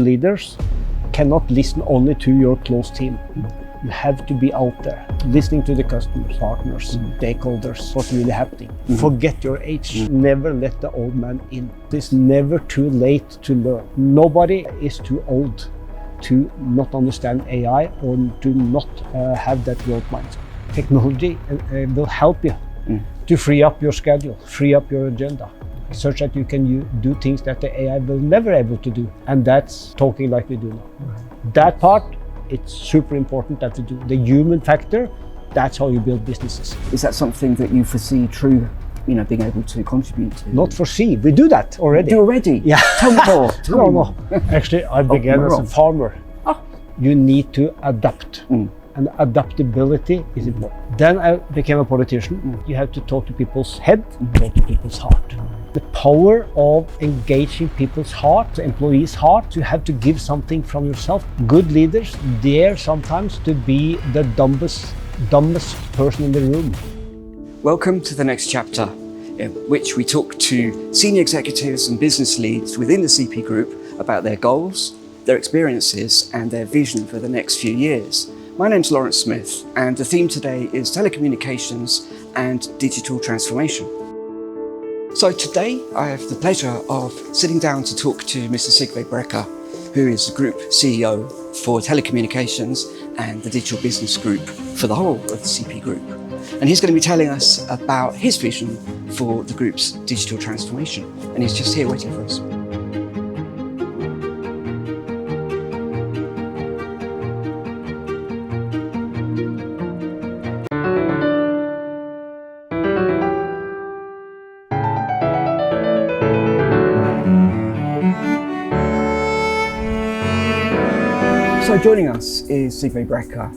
leaders cannot listen only to your close team. You have to be out there, listening to the customers, partners, stakeholders, what's really happening. Forget your age. Never let the old man in. It's never too late to learn. Nobody is too old to not understand AI or to not have that growth mindset. Technology will help you to free up your schedule, free up your agenda, such that you can do things that the AI will never able to do. And that's talking like we do now. That part, it's super important that we do. The human factor, that's how you build businesses. Is that something that you foresee true, being able to contribute to? Not foresee, we do that already. Do already? Yeah. Tell me more. No. Actually, I began as a farmer. You need to adapt. And adaptability is important. Then I became a politician. You have to talk to people's head, talk to people's heart. The power of engaging people's heart, the employees' heart, you have to give something from yourself. Good leaders dare sometimes to be the dumbest person in the room. Welcome to the next chapter, in which we talk to senior executives and business leads within the CP Group about their goals, their experiences, and their vision for the next few years. My name's Lawrence Smith, and the theme today is telecommunications and digital transformation. So today I have the pleasure of sitting down to talk to Mr. Sigve Brekke, who is the Group CEO for Telecommunications and the Digital Business Group for the whole of the CP Group. And he's going to be telling us about his vision for the group's digital transformation. And he's just here waiting for us. So joining us is Sigve Brekke,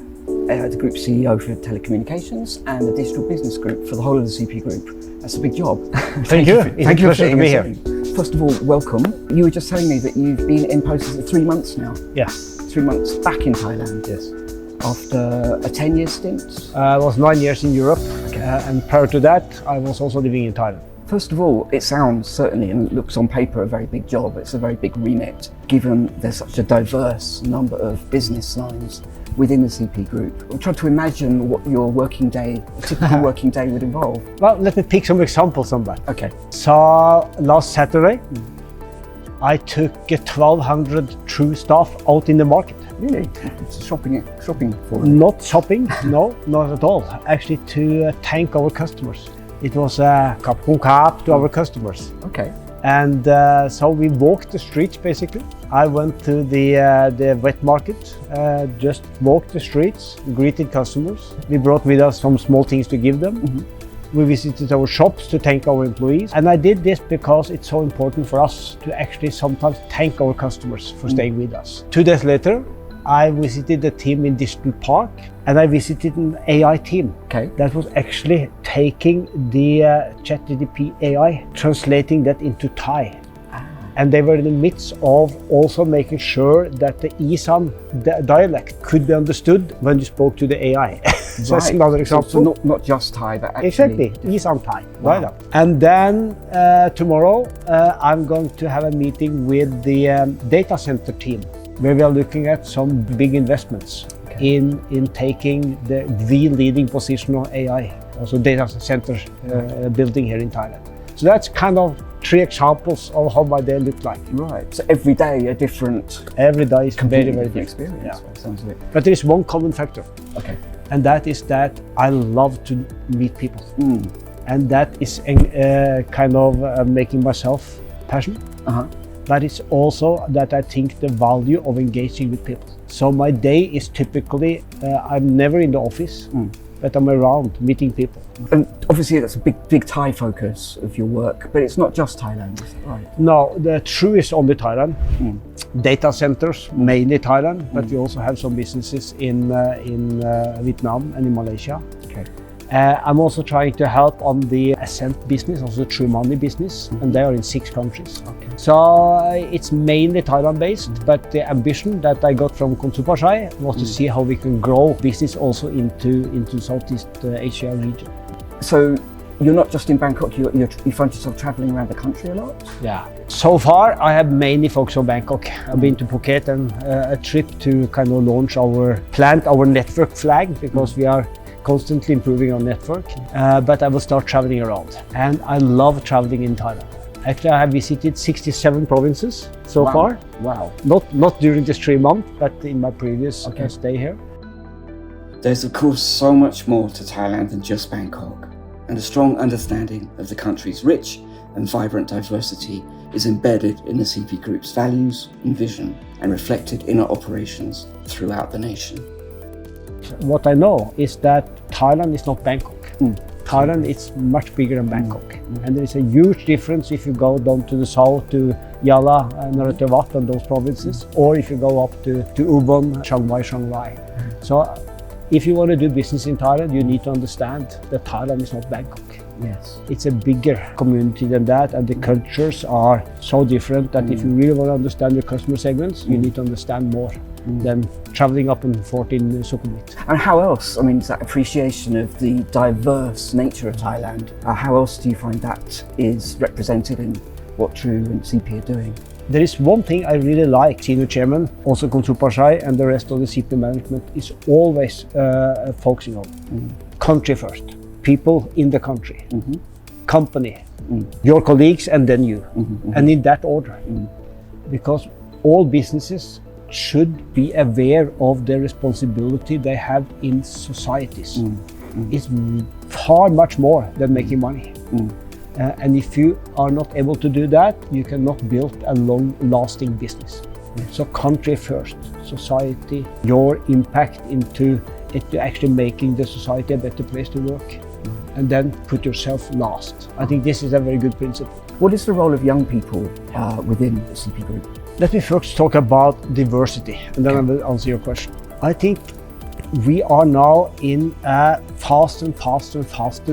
the Group CEO for Telecommunications and the Digital Business Group for the whole of the CP Group. That's a big job. Thank you. Thank you for being here. First of all, welcome. You were just telling me that you've been in post for 3 months now. Yes. 3 months back in Thailand. Yes. After a 10-year stint? I was 9 years in Europe, and prior to that, I was also living in Thailand. First of all, it sounds certainly and looks on paper a very big job. It's a very big remit, given there's such a diverse number of business lines within the CP Group. I'm trying to imagine what your working day, a typical working day would involve. Well, let me pick some examples on that. Okay. So last Saturday, I took 1,200 true staff out in the market. Really? It's shopping for it? Not shopping, no, not at all. Actually to thank our customers. It was a cup to our customers. Okay. And so we walked the streets basically. I went to the wet market, just walked the streets, greeted customers. We brought with us some small things to give them. We visited our shops to thank our employees. And I did this because it's so important for us to actually sometimes thank our customers for staying with us. 2 days later, I visited the team in Digital Park and I visited an AI team. Okay. That was actually taking the ChatGPT AI, translating that into Thai. And they were in the midst of also making sure that the Isan dialect could be understood when you spoke to the AI. So that's another example. So not just Thai, but actually... Exactly, Isan Thai. Wow. And then tomorrow I'm going to have a meeting with the data center team, where we are looking at some big investments in taking the leading position of AI, also data center building here in Thailand. So that's kind of 3 examples of how my day looked like. Right, so every day a different... Every day is very, very different experience. Yeah. Sounds of it. But there is one common factor. Okay. And that is that I love to meet people. And that is kind of making myself passionate. But it's also that I think the value of engaging with people. So my day is typically, I'm never in the office, but I'm around meeting people. And obviously that's a big Thai focus of your work, but it's not just Thailand, is it? Right? No, the true is only Thailand. Data centers, mainly Thailand, but we also have some businesses in Vietnam and in Malaysia. Okay. I'm also trying to help on the Ascent business, also True Money business, and they are in 6 countries. Okay. So it's mainly Thailand based, but the ambition that I got from Konsupashai was to see how we can grow business also into Southeast Asia region. So you're not just in Bangkok, you find yourself traveling around the country a lot? Yeah. So far, I have mainly focused on Bangkok. I've been to Phuket and a trip to kind of launch plant our network flag because we are constantly improving our network. But I will start traveling around. And I love traveling in Thailand. Actually, I have visited 67 provinces so far. Wow. Not during this 3 months, but in my previous stay here. There's of course so much more to Thailand than just Bangkok, and a strong understanding of the country's rich and vibrant diversity is embedded in the CP Group's values and vision and reflected in our operations throughout the nation. What I know is that Thailand is not Bangkok. Thailand is much bigger than Bangkok. And there is a huge difference if you go down to the south to Yala and Narathiwat and those provinces, or if you go up to Ubon, Chiang Mai. So if you want to do business in Thailand, you need to understand that Thailand is not Bangkok. Yes. It's a bigger community than that, and the cultures are so different that if you really want to understand your customer segments, you need to understand more than traveling up and forth in Sukhumvit. And how else, I mean, is that appreciation of the diverse nature of Thailand, how else do you find that is represented in what True and CP are doing? There is one thing I really like, Senior Chairman, also Khonsu Pashai and the rest of the CP management is always focusing on. Country first, people in the country, company, your colleagues and then you, and in that order. Because all businesses should be aware of the responsibility they have in societies. It's far much more than making money. And if you are not able to do that, you cannot build a long-lasting business. So country first, society, your impact into actually making the society a better place to work. And then put yourself last. I think this is a very good principle. What is the role of young people within the CP Group? Let me first talk about diversity, and then I will answer your question. I think we are now in a faster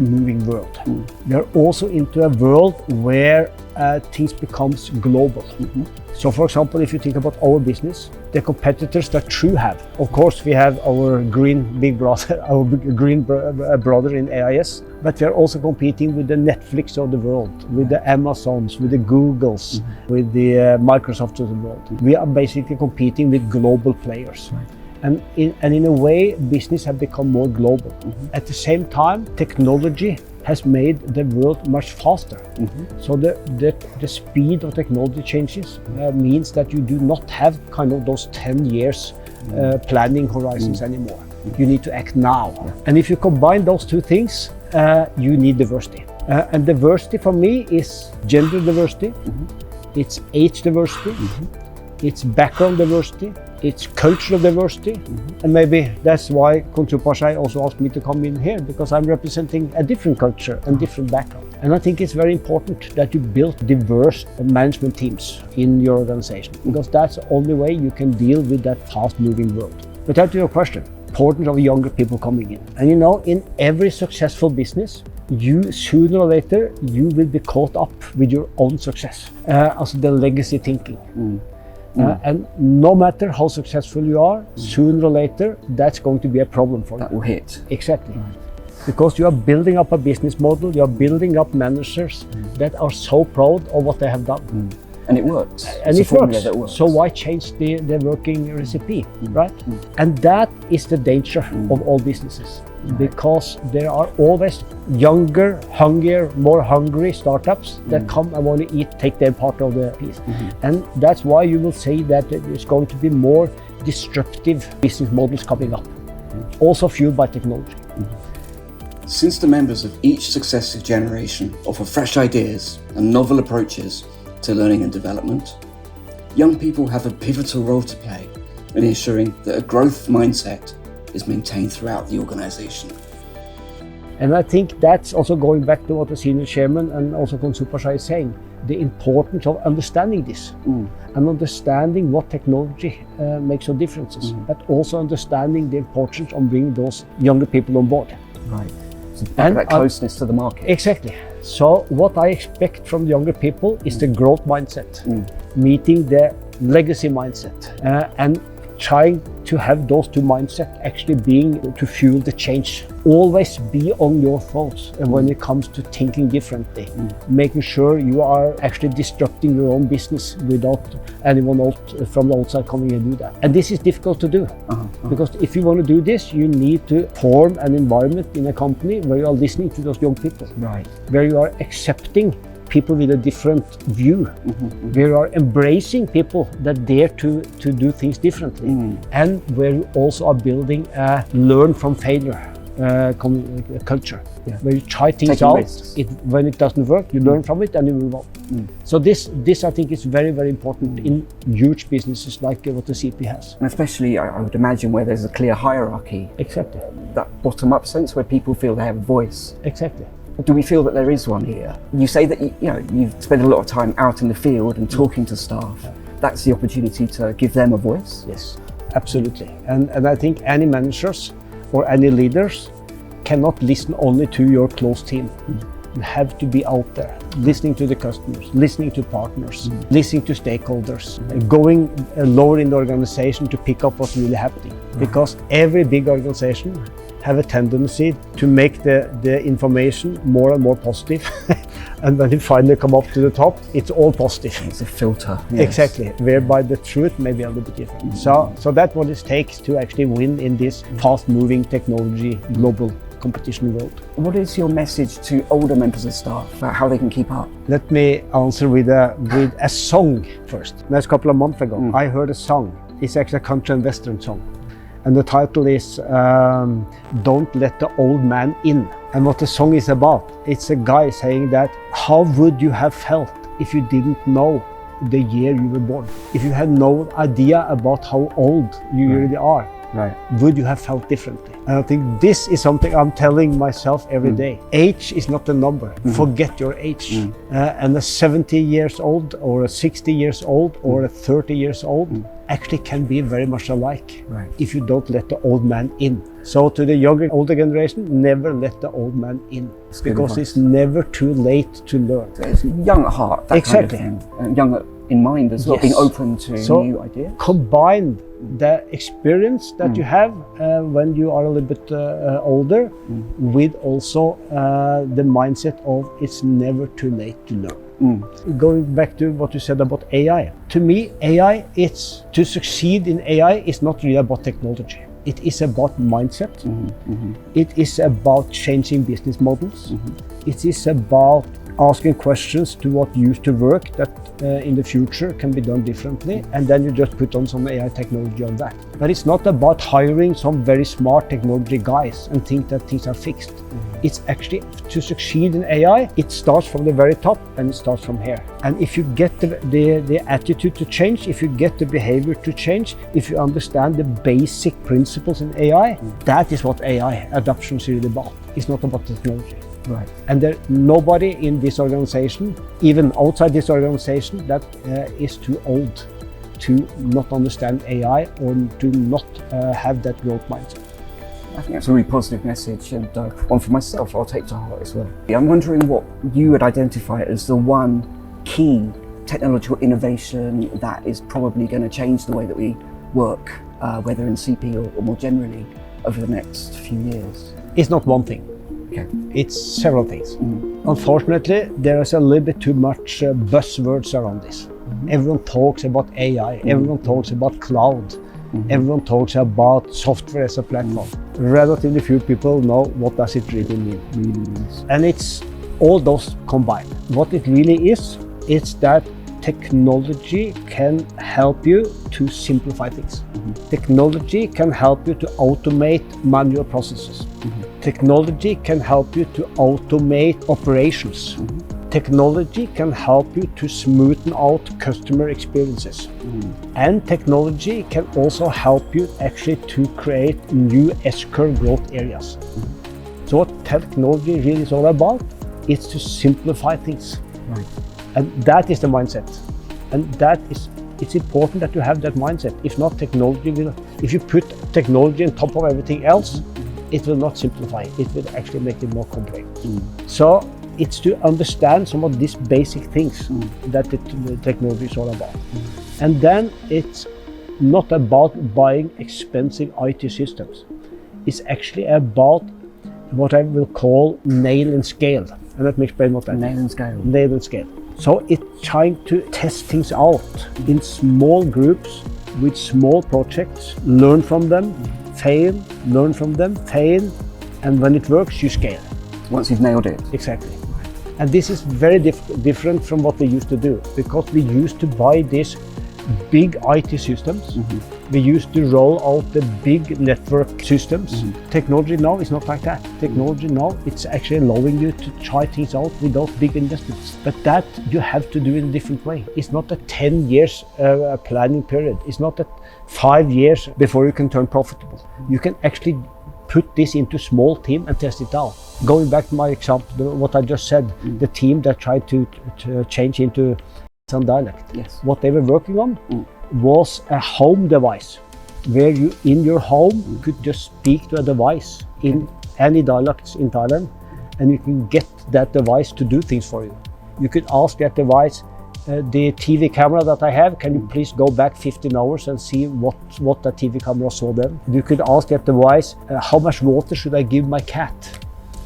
moving world. We are also into a world where things becomes global. So for example, if you think about our business, the competitors that True have, of course we have our green big brother, our green brother in AIS, but we are also competing with the Netflix of the world, with the Amazons, with the Googles, with the Microsofts of the world. We are basically competing with global players. And in a way, business has become more global. At the same time, technology has made the world much faster. So the speed of technology changes means that you do not have kind of those 10 years planning horizons anymore. You need to act now. And if you combine those two things, you need diversity. And diversity for me is gender diversity, it's age diversity, it's background diversity, it's cultural diversity, and maybe that's why Khonsu Pashai also asked me to come in here, because I'm representing a different culture and different background. And I think it's very important that you build diverse management teams in your organization, because that's the only way you can deal with that fast-moving world. But to your question, importance of younger people coming in. And you know, in every successful business, you sooner or later, you will be caught up with your own success, also the legacy thinking. And no matter how successful you are, sooner or later, that's going to be a problem for you. That will hit. Exactly. Because you are building up a business model, you are building up managers that are so proud of what they have done. And it works. And it works. So why change the working recipe, right? And that is the danger of all businesses. Because there are always younger, hungrier, more hungry startups that come and want to take their part of the piece. And that's why you will see that there's going to be more disruptive business models coming up, also fueled by technology. Since the members of each successive generation offer fresh ideas and novel approaches to learning and development, young people have a pivotal role to play in ensuring that a growth mindset is maintained throughout the organization. And I think that's also going back to what the senior chairman and also Khonsu Pashai is saying, the importance of understanding this and understanding what technology makes of differences, but also understanding the importance of bringing those younger people on board. Right. So that closeness to the market. Exactly. So what I expect from the younger people is the growth mindset, meeting the legacy mindset, and trying to have those two mindsets actually being to fuel the change. Always be on your thoughts when it comes to thinking differently, making sure you are actually disrupting your own business without anyone else from the outside coming and do that. And this is difficult to do because if you want to do this, you need to form an environment in a company where you are listening to those young people, right? Where you are accepting people with a different view, where you are embracing people that dare to do things differently, and where you also are building a learn from failure culture, where you try things out. When it doesn't work, you learn from it and you move on. So this I think is very, very important in huge businesses like what the CP has. And especially, I would imagine, where there's a clear hierarchy. Exactly. That bottom-up sense where people feel they have a voice. Exactly. Do we feel that there is one here? You say that you've spent a lot of time out in the field and talking to staff. That's the opportunity to give them a voice? Yes, absolutely. And I think any managers or any leaders cannot listen only to your close team. You have to be out there, listening to the customers, listening to partners, listening to stakeholders, going lower in the organization to pick up what's really happening. Because every big organization have a tendency to make the information more and more positive. And when you finally come up to the top, it's all positive. It's a filter. Yes. Exactly, whereby the truth may be a little bit different. So that's what it takes to actually win in this fast-moving technology global competition world. What is your message to older members of staff about how they can keep up? Let me answer with a song first. That's a couple of months ago, I heard a song. It's actually a country and western song. And the title is Don't Let the Old Man In. And what the song is about, it's a guy saying that, how would you have felt if you didn't know the year you were born? If you had no idea about how old you really are, would you have felt differently? And I think this is something I'm telling myself every day. Age is not a number. Forget your age. And a 70 years old or a 60 years old or a 30 years old actually can be very much alike if you don't let the old man in. So to the older generation, never let the old man in, because it's never too late to learn. So it's young at heart, that exactly. kind of thing. And young in mind as well, being open to new ideas. Combine the experience that you have when you are a little bit older with also the mindset of it's never too late to learn. Going back to what you said about AI, to me, AI, it's to succeed in AI is not really about technology. It is about mindset. It is about changing business models. It is about asking questions to what used to work that in the future can be done differently, and then you just put on some AI technology on that. But it's not about hiring some very smart technology guys and think that things are fixed. It's actually to succeed in AI, it starts from the very top and it starts from here. And if you get the attitude to change, if you get the behavior to change, if you understand the basic principles in AI, that is what AI adoption is really about. It's not about technology. Right. And there's nobody in this organization, even outside this organization, that is too old to not understand AI or to not have that growth mindset. I think that's a really positive message, and one for myself I'll take to heart as well. I'm wondering what you would identify as the one key technological innovation that is probably going to change the way that we work, whether in CP or more generally, over the next few years. It's not one thing. Okay. It's several things. Unfortunately, there is a little bit too much buzzwords around this. Everyone talks about AI, everyone talks about cloud, everyone talks about software as a platform. Relatively few people know what does it really mean. And it's all those combined. What it really is that technology can help you to simplify things. Technology can help you to automate manual processes. Technology can help you to automate operations. Technology can help you to smoothen out customer experiences. And technology can also help you actually to create new S-curve growth areas. So what technology really is all about is to simplify things. And that is the mindset. And it's important that you have that mindset. If not, if you put technology on top of everything else, it will not simplify it. It will actually make it more complex. So it's to understand some of these basic things that the technology is all about. And then it's not about buying expensive IT systems. It's actually about what I will call nail and scale. And let me explain what that is. Nail and scale. Nail and scale. So it's trying to test things out in small groups with small projects, learn from them, fail, learn from them, fail, and when it works, you scale. Once you've nailed it. Exactly. And this is very different from what we used to do, because we used to buy these big IT systems. We used to roll out the big network systems. Technology now is not like that. Technology now, it's actually allowing you to try things out without big investments. But that you have to do in a different way. It's not a 10 years planning period. It's not a 5 years before you can turn profitable. You can actually put this into small team and test it out. Going back to my example, what I just said, the team that tried to change into some dialect. Yes. What they were working on was a home device, where you in your home could just speak to a device in any dialects in Thailand, and you can get that device to do things for you. You could ask that device, the TV camera that I have, can you please go back 15 hours and see what the TV camera saw then? You could ask that device, how much water should I give my cat?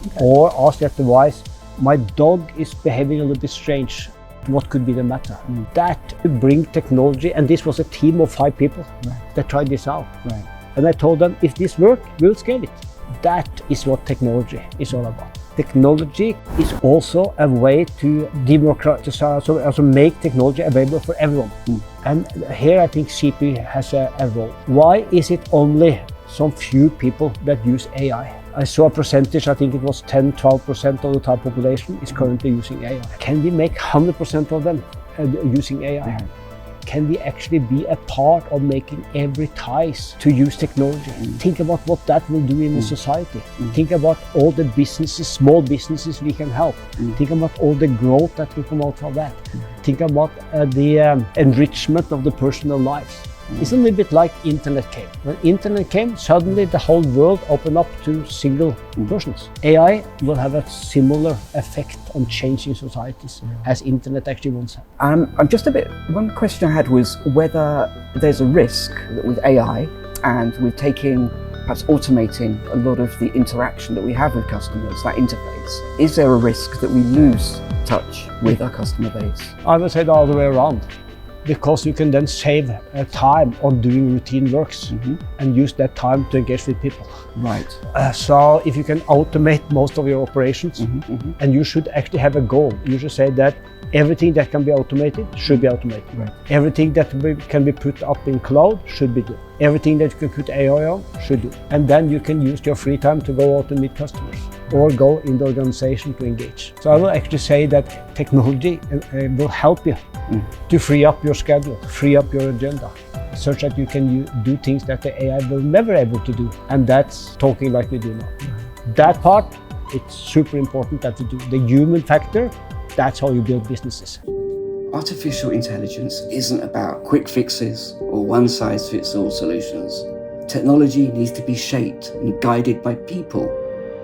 Okay. Or ask that device, my dog is behaving a little bit strange. What could be the matter? That bring technology, and this was a team of 5 people that tried this out. And I told them, if this works, we'll scale it. That is what technology is all about. Technology is also a way to democratize, also make technology available for everyone. And here I think CP has a role. Why is it only some few people that use AI? I saw a percentage, I think it was 10-12% of the Thai population is currently using AI. Can we make 100% of them using AI? Can we actually be a part of making every ties to use technology? Think about what that will do in the society. Think about all the businesses, small businesses we can help. Think about all the growth that will come out from that. Think about the enrichment of the personal lives. It's a little bit like internet came. When internet came, suddenly the whole world opened up to single persons. AI will have a similar effect on changing societies as internet actually once had. I'm just one question I had was whether there's a risk that with AI and with perhaps automating a lot of the interaction that we have with customers, that interface, is there a risk that we lose touch with our customer base? I would say the other way around. Because you can then save time on doing routine works and use that time to engage with people. Right. So if you can automate most of your operations, and you should actually have a goal. You should say that everything that can be automated should be automated. Right. Everything that can be put up in cloud should be done. Everything that you can put AI on should do. And then you can use your free time to go out and meet customers or go in the organization to engage. So I will actually say that technology will help you to free up your schedule, free up your agenda, such that you can do things that the AI will never able to do. And that's talking like we do now. That part, it's super important that we do. The human factor, that's how you build businesses. Artificial intelligence isn't about quick fixes or one-size-fits-all solutions. Technology needs to be shaped and guided by people,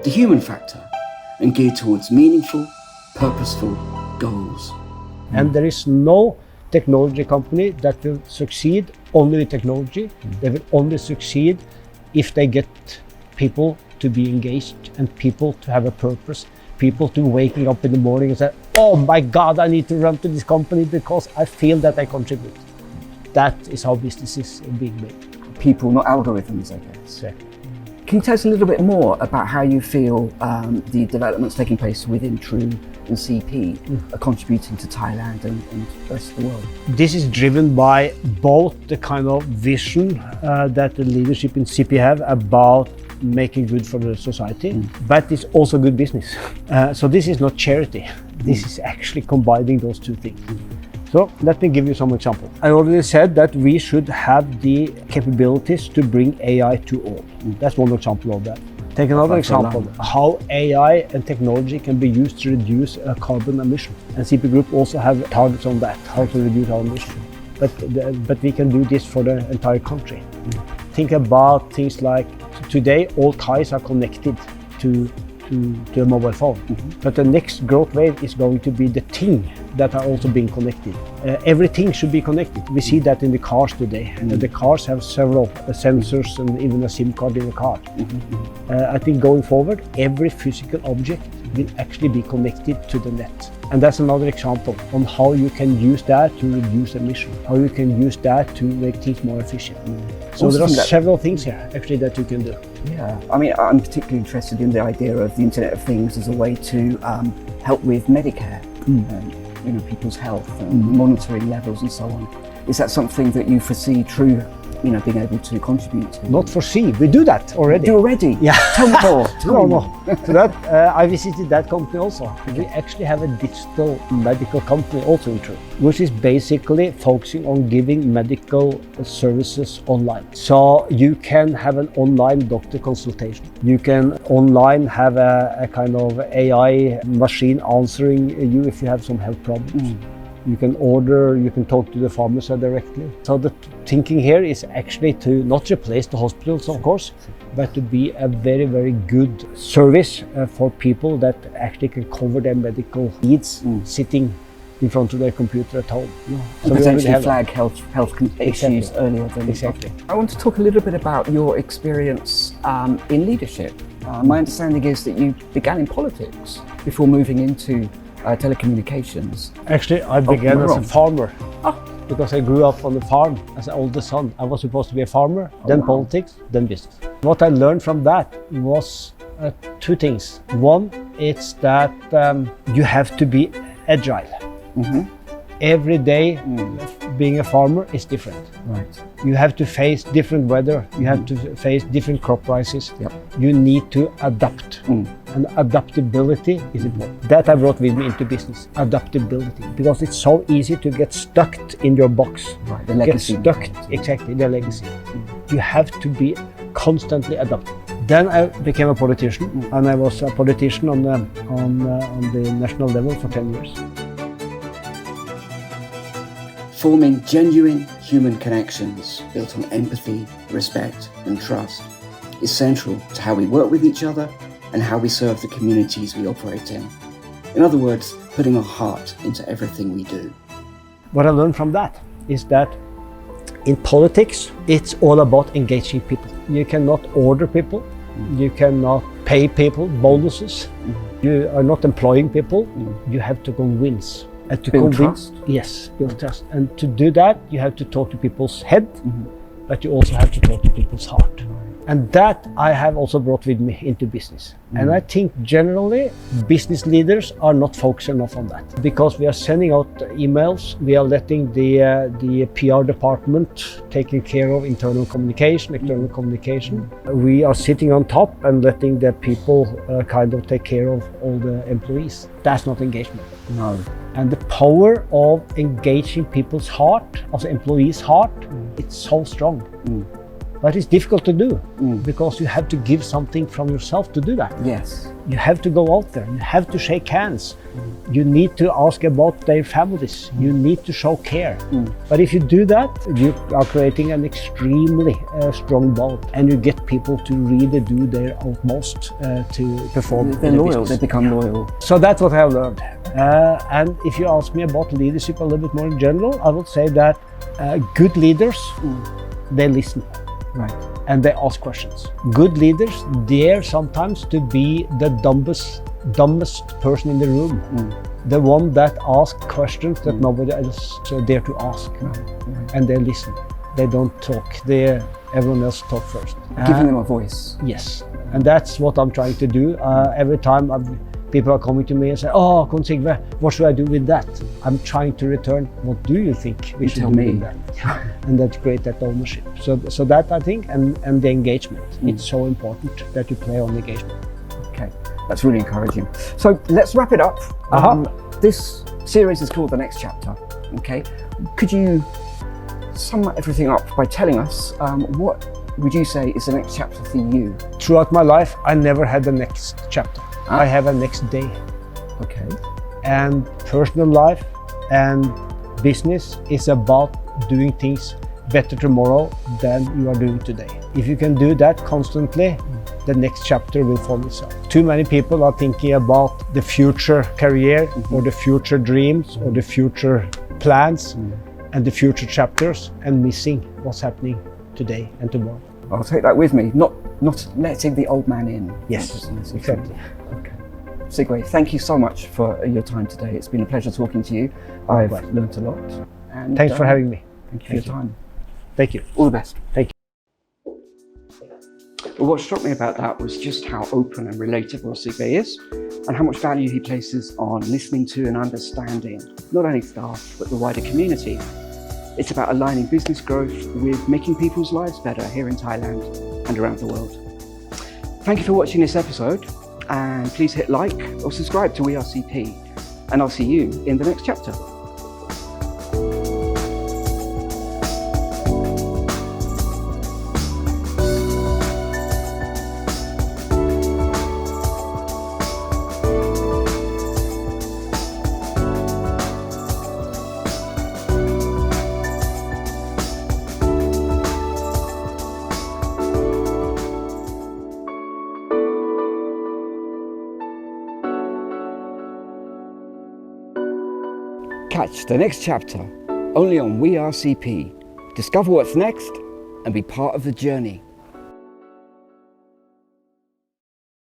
the human factor, and geared towards meaningful, purposeful goals. And there is no technology company that will succeed only with technology. They will only succeed if they get people to be engaged and people to have a purpose, people to waking up in the morning and say, oh my God, I need to run to this company because I feel that I contribute. That is how businesses are being made. People, not algorithms, I guess. Exactly. Can you tell us a little bit more about how you feel the developments taking place within True and CP are contributing to Thailand and the rest of the world? This is driven by both the kind of vision that the leadership in CP have about making good for the society, but it's also good business. So this is not charity. This is actually combining those two things. So let me give you some examples. I already said that we should have the capabilities to bring AI to all. That's one example of that. Take another example, how AI and technology can be used to reduce carbon emission. And CP Group also have targets on that, how to reduce our emission. But we can do this for the entire country. Think about things like, today all Thais are connected to a mobile phone. But the next growth wave is going to be the thing that are also being connected. Everything should be connected. We see that in the cars today. The cars have several sensors and even a SIM card in the car. I think going forward, every physical object will actually be connected to the net. And that's another example on how you can use that to reduce emission, how you can use that to make things more efficient. So there are several things here actually that you can do. Yeah, I mean, I'm particularly interested in the idea of the Internet of Things as a way to help with Medicare, people's health and monitoring levels and so on. Is that something that you foresee true, being able to contribute to? Not foresee, we do that already. Do already? Yeah. Tell me more. No. So that I visited that company also. We actually have a digital medical company also in True, which is basically focusing on giving medical services online. So you can have an online doctor consultation. You can online have a kind of AI machine answering you if you have some health problems. You can order, you can talk to the pharmacist directly. So the thinking here is actually to not replace the hospitals, of course, but to be a very, very good service for people that actually can cover their medical needs sitting in front of their computer at home. So potentially flag health issues earlier than exactly. I want to talk a little bit about your experience in leadership. My understanding is that you began in politics before moving into telecommunications. Actually, I began as a farmer because I grew up on the farm as an oldest son. I was supposed to be a farmer, then politics, then business. What I learned from that was two things. One, it's that you have to be agile. Every day being a farmer is different. Right. You have to face different weather. You have to face different crop prices. Yep. You need to adapt. And adaptability is important. That I brought with me into business. Adaptability. Because it's so easy to get stuck in your box. Right. The legacy. Get stuck, exactly, the legacy. You have to be constantly adapting. Then I became a politician, and I was a politician on the national level for 10 years. Forming genuine human connections built on empathy, respect and trust is central to how we work with each other and how we serve the communities we operate in. In other words, putting our heart into everything we do. What I learned from that is that in politics, it's all about engaging people. You cannot order people. You cannot pay people bonuses. You are not employing people. You have to convince. And to build convince, trust? Yes, build trust. And to do that, you have to talk to people's head, but you also have to talk to people's heart. And that I have also brought with me into business. And I think generally business leaders are not focused enough on that because we are sending out emails, we are letting the PR department taking care of internal communication, external communication. We are sitting on top and letting the people kind of take care of all the employees. That's not engagement. No. And the power of engaging people's heart, of the employees' heart, it's so strong. But it's difficult to do because you have to give something from yourself to do that. Yes. You have to go out there, you have to shake hands. You need to ask about their families. You need to show care. But if you do that, you are creating an extremely strong bond and you get people to really do their utmost to perform. They're loyal, they become loyal. So that's what I have learned. And if you ask me about leadership a little bit more in general, I would say that good leaders, they listen. Right. And they ask questions. Good leaders dare sometimes to be the dumbest person in the room. The one that asks questions that nobody else dare to ask. And they listen. They don't talk. Everyone else talk first. Giving them a voice. Yes. And that's what I'm trying to do. Every time people are coming to me and say, "Oh, Sigve, what should I do with that?" I'm trying to return, what do you think we should do with that? And that's great, that ownership. So that I think, and the engagement. It's so important that you play on engagement. Okay, that's really encouraging. So let's wrap it up. This series is called The Next Chapter. Okay, could you sum everything up by telling us what would you say is the next chapter for you? Throughout my life, I never had the next chapter. I have a next day. Okay. And personal life and business is about doing things better tomorrow than you are doing today. If you can do that constantly, the next chapter will follow itself. Too many people are thinking about the future career or the future dreams or the future plans and the future chapters and missing what's happening today and tomorrow. I'll take that with me, not letting the old man in. Yes, exactly. Okay. Sigve, thank you so much for your time today. It's been a pleasure talking to you. I've learnt a lot. And thanks for having me. Thank you for your time. Thank you. All the best. Thank you. Well, what struck me about that was just how open and relatable Sigve is and how much value he places on listening to and understanding not only staff but the wider community. It's about aligning business growth with making people's lives better here in Thailand and around the world. Thank you for watching this episode and please hit like or subscribe to We Are CP and I'll see you in the next chapter. Catch the next chapter only on We Are CP. Discover what's next and be part of the journey.